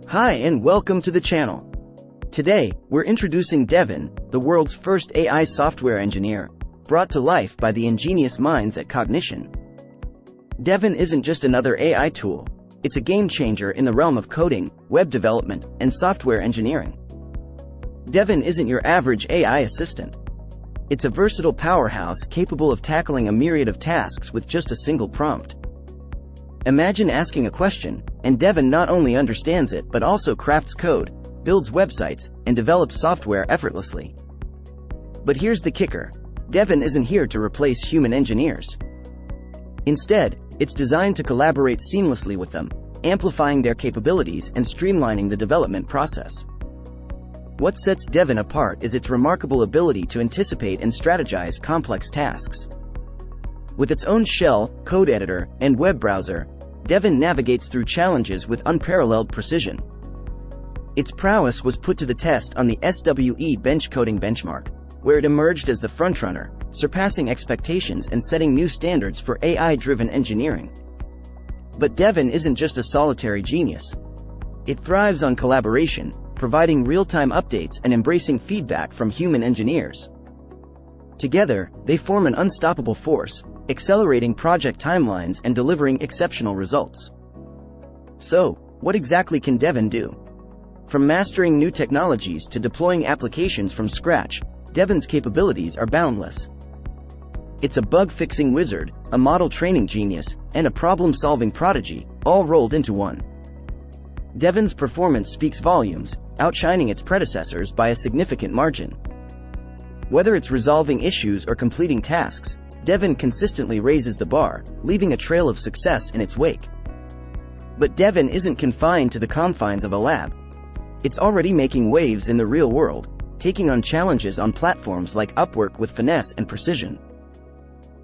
Hi and welcome to the channel. Today, we're introducing Devin, the world's first AI software engineer, brought to life by the ingenious minds at Cognition. Devin isn't just another AI tool, it's a game changer in the realm of coding, web development, and software engineering. Devin isn't your average AI assistant. It's a versatile powerhouse capable of tackling a myriad of tasks with just a single prompt. Imagine asking a question, and Devin not only understands it but also crafts code, builds websites, and develops software effortlessly. But here's the kicker: Devin isn't here to replace human engineers. Instead, it's designed to collaborate seamlessly with them, amplifying their capabilities and streamlining the development process. What sets Devin apart is its remarkable ability to anticipate and strategize complex tasks. With its own shell, code editor, and web browser, Devin navigates through challenges with unparalleled precision. Its prowess was put to the test on the SWE bench coding benchmark, where it emerged as the frontrunner, surpassing expectations and setting new standards for AI-driven engineering. But Devin isn't just a solitary genius. It thrives on collaboration, providing real-time updates and embracing feedback from human engineers. Together, they form an unstoppable force, accelerating project timelines and delivering exceptional results. So, what exactly can Devin do? From mastering new technologies to deploying applications from scratch, Devin's capabilities are boundless. It's a bug-fixing wizard, a model training genius, and a problem-solving prodigy, all rolled into one. Devin's performance speaks volumes, outshining its predecessors by a significant margin. Whether it's resolving issues or completing tasks, Devin consistently raises the bar, leaving a trail of success in its wake. But Devin isn't confined to the confines of a lab. It's already making waves in the real world, taking on challenges on platforms like Upwork with finesse and precision.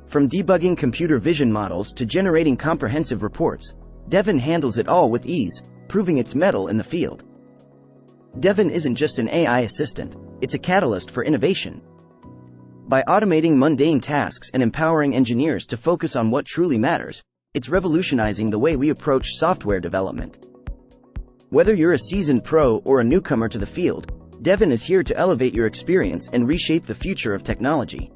From debugging computer vision models to generating comprehensive reports, Devin handles it all with ease, proving its mettle in the field. Devin isn't just an AI assistant, it's a catalyst for innovation. By automating mundane tasks and empowering engineers to focus on what truly matters, it's revolutionizing the way we approach software development. Whether you're a seasoned pro or a newcomer to the field, Devin is here to elevate your experience and reshape the future of technology.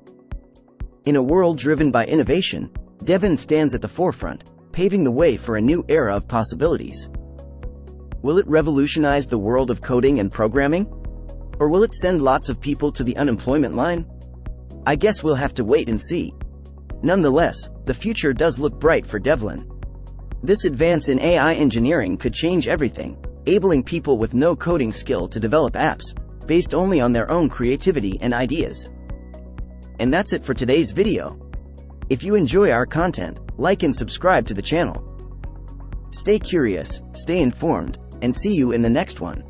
In a world driven by innovation, Devin stands at the forefront, paving the way for a new era of possibilities. Will it revolutionize the world of coding and programming? Or will it send lots of people to the unemployment line? I guess we'll have to wait and see. Nonetheless, the future does look bright for Devin. This advance in AI engineering could change everything, enabling people with no coding skill to develop apps, based only on their own creativity and ideas. And that's it for today's video. If you enjoy our content, like and subscribe to the channel. Stay curious, stay informed, and see you in the next one.